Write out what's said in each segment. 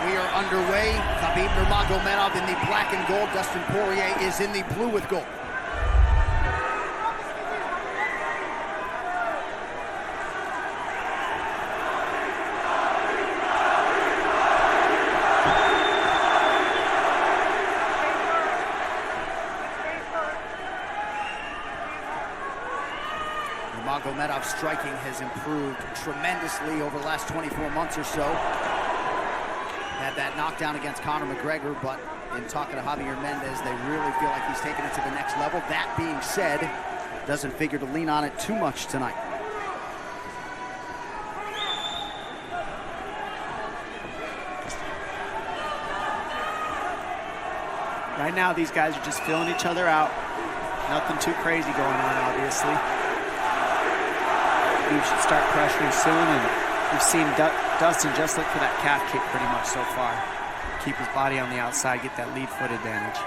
We are underway. Khabib Nurmagomedov in the black and gold. Dustin Poirier is in the blue with gold. Nurmagomedov's striking has improved tremendously over the last 24 months or so. Had that knockdown against Conor McGregor, but in talking to Javier Mendez, they really feel like he's taken it to the next level. That being said, doesn't figure to lean on it too much tonight. Right now, these guys are just filling each other out. Nothing too crazy going on, obviously. We should start pressuring soon, and we've seen Dustin just look for that calf kick pretty much so far. Keep his body on the outside, get that lead foot advantage.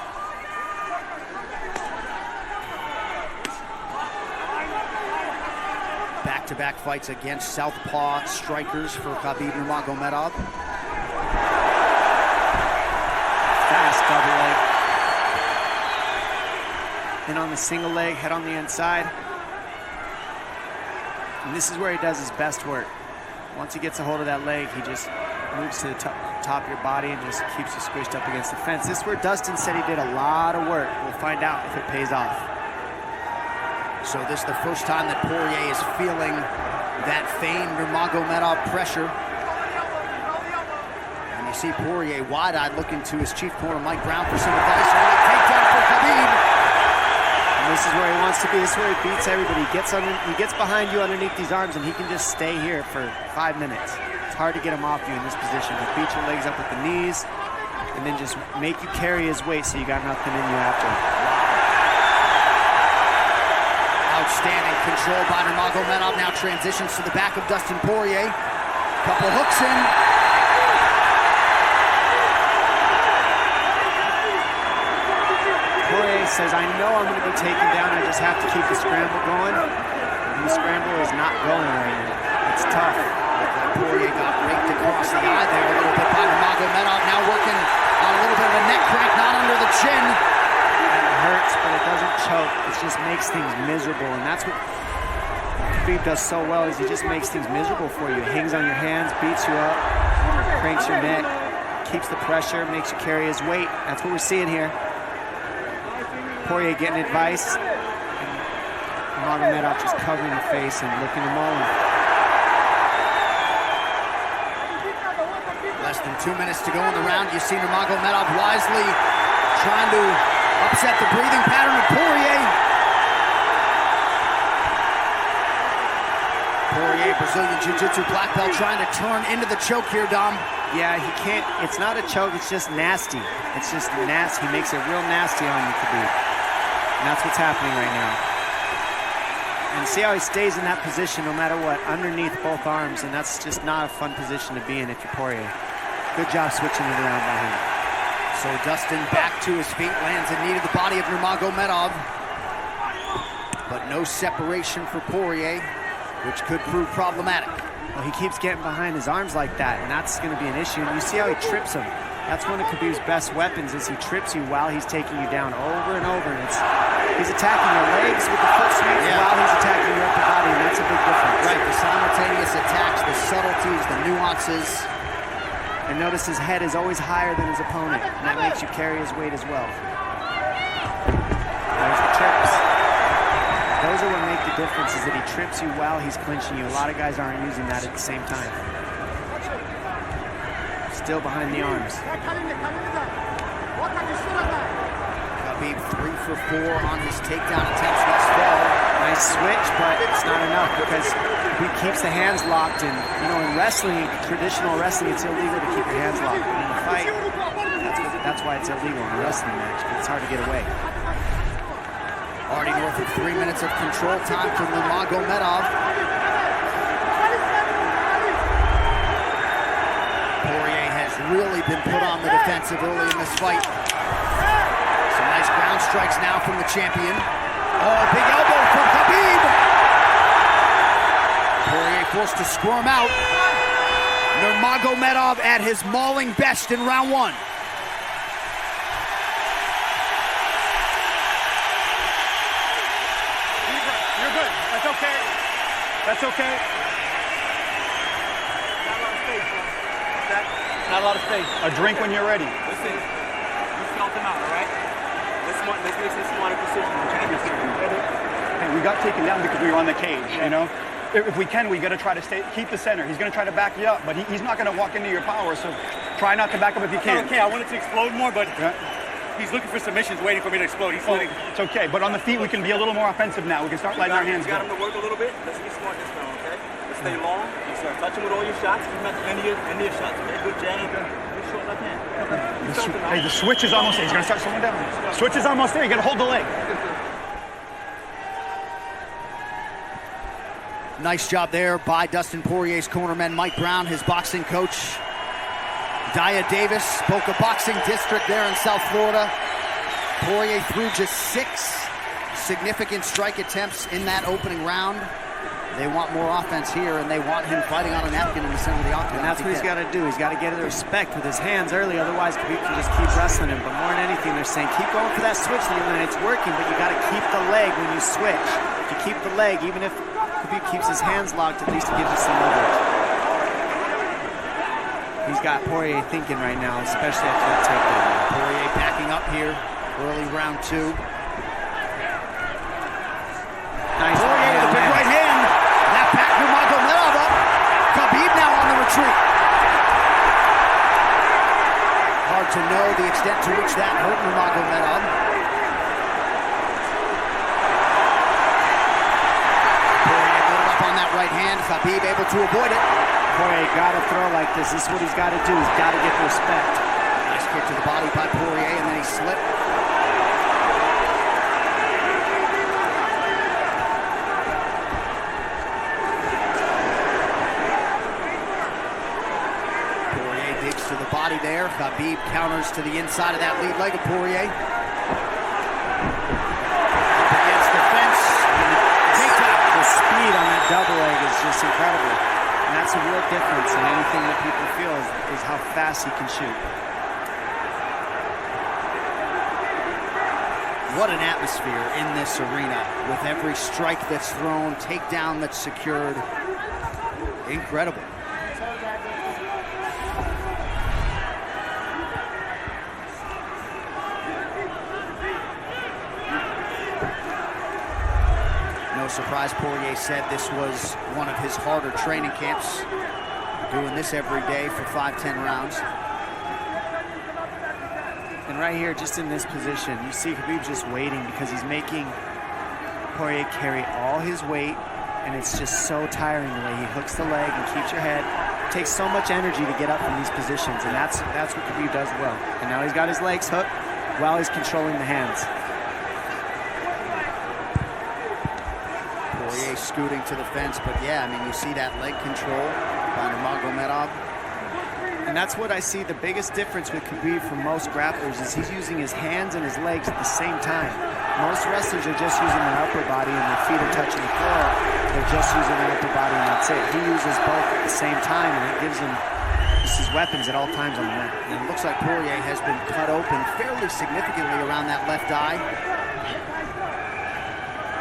Back-to-back fights against southpaw strikers for Khabib Nurmagomedov. Fast double leg. Then on the single leg, head on the inside. And this is where he does his best work. Once he gets a hold of that leg, he just moves to the top of your body and just keeps you squished up against the fence. This is where Dustin said he did a lot of work. We'll find out if it pays off. So this is the first time that Poirier is feeling that feigned Nurmagomedov pressure. And you see Poirier wide-eyed looking to his chief corner, Mike Brown, for some advice. Early takedown for Khabib. This is where he wants to be. This is where he beats everybody. He gets behind you underneath these arms, and he can just stay here for 5 minutes. It's hard to get him off you in this position. He beats your legs up with the knees, and then just make you carry his weight so you got nothing in you after. Outstanding control by Nurmagomedov. Now transitions to the back of Dustin Poirier. Couple hooks in. Says, I know I'm going to be taken down, I just have to keep the scramble going. And the scramble is not going right now. It's tough. Poirier got raked across the eye there a little bit by Nurmagomedov. Now working on a little bit of a neck crank, not under the chin. It hurts, but it doesn't choke. It just makes things miserable, and that's what Khabib does so well, is he just makes things miserable for you. Hangs on your hands, beats you up, cranks your neck, keeps the pressure, makes you carry his weight. That's what we're seeing here. Poirier getting advice, and Nurmagomedov just covering the face and looking him over. Less than 2 minutes to go in the round. You see Nurmagomedov wisely trying to upset the breathing pattern of Poirier. Poirier, Brazilian Jiu-Jitsu black belt, trying to turn into the choke here, Dom. Yeah, he can't. It's not a choke, it's just nasty. It's just nasty. He makes it real nasty on you, Khabib. And that's what's happening right now. And see how he stays in that position no matter what, underneath both arms, and that's just not a fun position to be in if you're Poirier. Good job switching it around by him. So Dustin back to his feet, lands in knee to the body of Nurmagomedov. But no separation for Poirier, which could prove problematic. Well, he keeps getting behind his arms like that, and that's going to be an issue. And you see how he trips him. That's one of Khabib's best weapons, is he trips you while he's taking you down over and over. And he's attacking your legs with the foot sweeps while he's attacking your upper body, and that's a big difference. Right, the simultaneous attacks, the subtleties, the nuances. And notice his head is always higher than his opponent, and that makes you carry his weight as well. There's the trips. Those are what make the difference, is that he trips you while he's clinching you. A lot of guys aren't using that at the same time. Still behind the arms. Khabib 3 for 4 on his takedown attempts thus far. Nice switch, but it's not enough because he keeps the hands locked. And you know, in wrestling, traditional wrestling, it's illegal to keep your hands locked. But in a fight, that's why it's illegal in a wrestling match, because it's hard to get away. Already north of 3 minutes of control time for Nurmagomedov. Poirier has really been put on the defensive early in this fight. Some nice ground strikes now from the champion. Oh, big elbow from Khabib. Poirier forced to squirm out. Nurmagomedov at his mauling best in round one. You're good. That's okay. That's okay. Not a lot of space, bro. Not a lot of space. A drink when you're ready. Listen, you felt him out, all right? Let's make some smarter decisions. Hey, we got taken down because we were on the cage, you know? If we can, we got to try to keep the center. He's going to try to back you up, but he's not going to walk into your power, so try not to back up if you can. Okay, I wanted to explode more, but he's looking for submissions, waiting for me to explode. He's letting... It's okay, but on the feet, we can be a little more offensive now. We can start letting our hands go. You got him to work a little bit. Let's be smart this time, okay? Let's stay long. You start touching with all your shots. Keep him at the end of your shots. Okay? Good jab. Good short left hand. Hey, the switch is almost there. He's going to start slowing down. Switch is almost there. You got to hold the leg. Nice job there by Dustin Poirier's cornerman, Mike Brown, his boxing coach. Dia Davis, Boca Boxing District there in South Florida. Poirier threw just 6 significant strike attempts in that opening round. They want more offense here, and they want him fighting on a napkin in the center of the octagon. And that's what he's got to do. He's got to get the respect with his hands early, otherwise Khabib can just keep wrestling him. But more than anything, they're saying keep going for that switch, and it's working, but you got to keep the leg when you switch. If you keep the leg, even if Khabib keeps his hands locked, at least it gives you some leverage. He's got Poirier thinking right now, especially after that takedown. Poirier backing up here, early round 2. Nice Poirier with a big right hand. That back Nurmagomedov up. Khabib now on the retreat. Hard to know the extent to which that hurt Nurmagomedov. Poirier built up on that right hand. Khabib able to avoid it. Poirier got to throw like this. This is what he's got to do. He's got to get the respect. Nice kick to the body by Poirier, and then he slipped. Poirier digs to the body there. Khabib counters to the inside of that lead leg of Poirier. Up against the fence. The speed on that double leg is just incredible. And that's a real difference in anything that people feel is how fast he can shoot. What an atmosphere in this arena with every strike that's thrown, takedown that's secured. Incredible. No surprise, Poirier said this was one of his harder training camps, doing this every day for 5-10 rounds. And right here, just in this position, you see Khabib just waiting because he's making Poirier carry all his weight, and it's just so tiring the way he hooks the leg and keeps your head. It takes so much energy to get up from these positions, and that's what Khabib does well. And now he's got his legs hooked while he's controlling the hands. Poirier scooting to the fence, but yeah, I mean, you see that leg control by Nurmagomedov. And that's what I see the biggest difference with Khabib from most grapplers is he's using his hands and his legs at the same time. Most wrestlers are just using their upper body and their feet are touching the floor. They're just using their upper body and that's it. He uses both at the same time, and it gives him just his weapons at all times on the mat. And it looks like Poirier has been cut open fairly significantly around that left eye.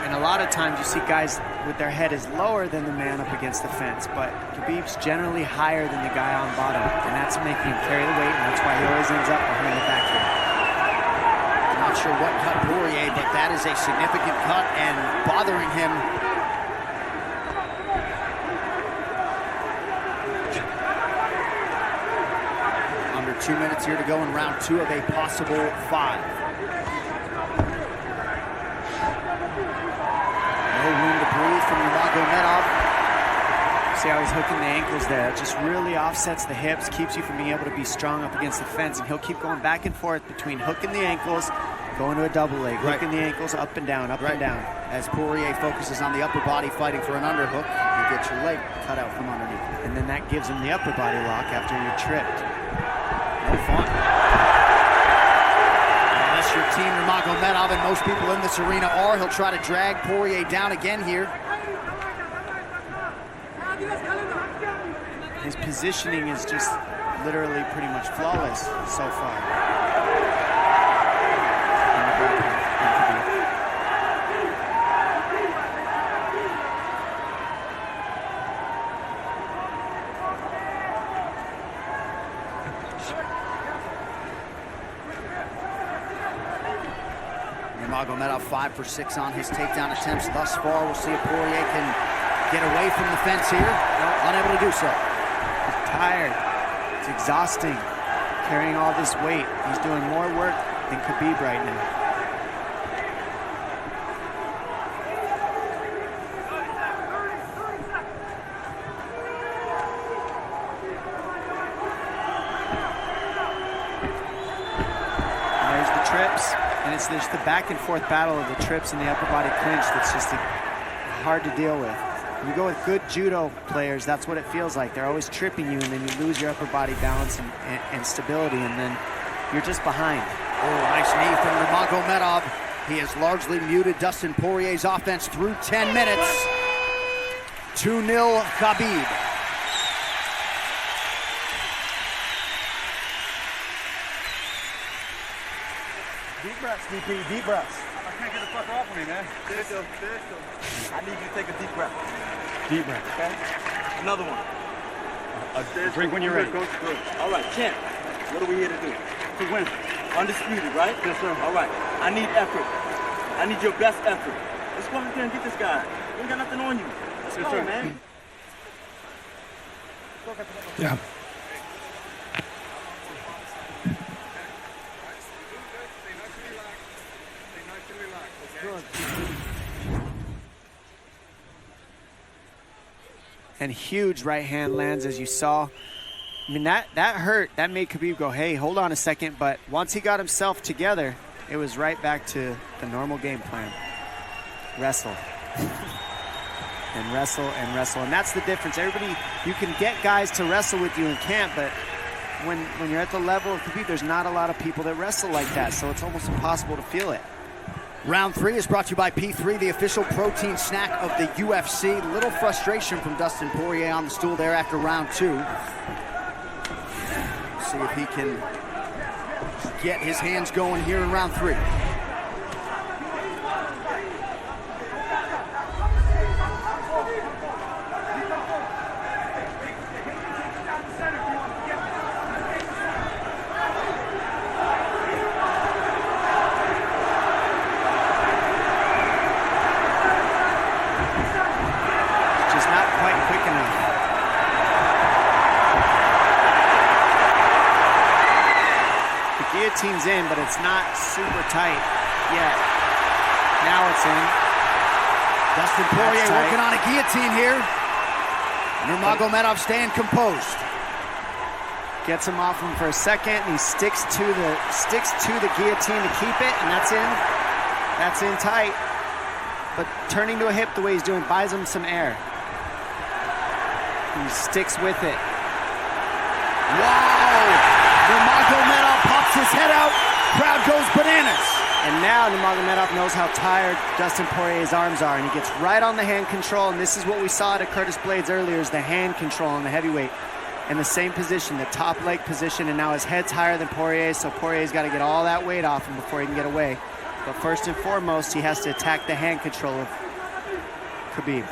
And a lot of times you see guys with their head is lower than the man up against the fence, but Khabib's generally higher than the guy on bottom, and that's making him carry the weight, and that's why he always ends up behind the back here. Not sure what cut Poirier, but that is a significant cut and bothering him. Under 2 minutes here to go in round 2 of a possible 5. No room to breathe from Nurmagomedov. See how he's hooking the ankles there. It just really offsets the hips, keeps you from being able to be strong up against the fence, and he'll keep going back and forth between hooking the ankles, going to a double leg, hooking the ankles up and down, up and down. As Poirier focuses on the upper body fighting for an underhook, you get your leg cut out from underneath. And then that gives him the upper body lock after you're tripped. No fun. Unless you're Team Nurmagomedov, and most people in this arena are, he'll try to drag Poirier down again here. His positioning is just literally pretty much flawless so far. Nurmagomedov 5 for 6 on his takedown attempts thus far. We'll see if Poirier can get away from the fence here. Unable to do so. He's tired. It's exhausting carrying all this weight. He's doing more work than Khabib right now. Trips, and it's just the back and forth battle of the trips and the upper body clinch that's just hard to deal with. When you go with good judo players, that's what it feels like. They're always tripping you, and then you lose your upper body balance and stability, and then you're just behind. Oh, nice knee from Nurmagomedov. He has largely muted Dustin Poirier's offense through 10 minutes. 2-0 Khabib. Deep breaths, DP, deep breaths. I can't get the fucker off of me, man. There still. I need you to take a deep breath. Deep breath. Okay? Another one. Drink when you're ready. Good. All right, champ. What are we here to do? To win. Undisputed, right? Yes, sir. All right. I need effort. I need your best effort. Let's go out there and get this guy. We ain't got nothing on you. Let's go, sir. Man. Yeah. And huge right hand lands, as you saw. I mean, that hurt. That made Khabib go, hey, hold on a second. But once he got himself together, it was right back to the normal game plan. Wrestle. And wrestle and wrestle. And that's the difference. Everybody, you can get guys to wrestle with you in camp, but when you're at the level of Khabib, there's not a lot of people that wrestle like that. So it's almost impossible to feel it. Round 3 is brought to you by P3, the official protein snack of the UFC. Little frustration from Dustin Poirier on the stool there after round 2. See if he can get his hands going here in round 3. Guillotine's in, but it's not super tight yet. Now it's in. Dustin Poirier working on a guillotine here. Nurmagomedov staying composed. Gets him off him for a second, and he sticks to the guillotine to keep it, and that's in. That's in tight. But turning to a hip the way he's doing buys him some air. He sticks with it. Wow! Nurmagomedov pops his head out, crowd goes bananas. And now Nurmagomedov knows how tired Dustin Poirier's arms are, and he gets right on the hand control, and this is what we saw at Curtis Blades earlier, is the hand control on the heavyweight. In the same position, the top leg position, and now his head's higher than Poirier's, so Poirier's got to get all that weight off him before he can get away. But first and foremost, he has to attack the hand control of Khabib.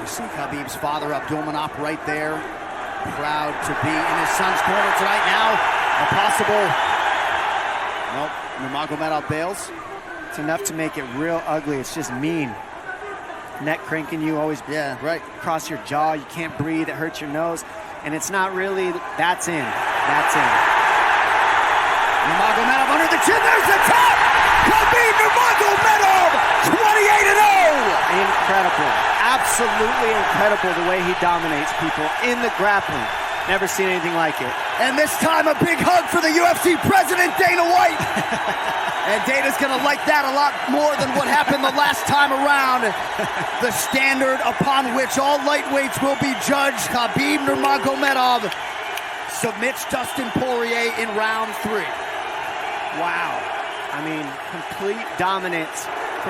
See Khabib's father, Abdulmanap, right there. Proud to be in his son's corner tonight now. A possible... Nope, Nurmagomedov bails. It's enough to make it real ugly. It's just mean. Neck cranking you, always across your jaw. You can't breathe, it hurts your nose. And it's not really... That's in. That's in. Nurmagomedov under the chin, there's the top! Khabib Nurmagomedov, 28-0! Incredible. Absolutely incredible the way he dominates people in the grappling. Never seen anything like it. And this time a big hug for the UFC president, Dana White. And Dana's gonna like that a lot more than what happened the last time around. The standard upon which all lightweights will be judged. Khabib Nurmagomedov submits Dustin Poirier in round 3. Wow. I mean, complete dominance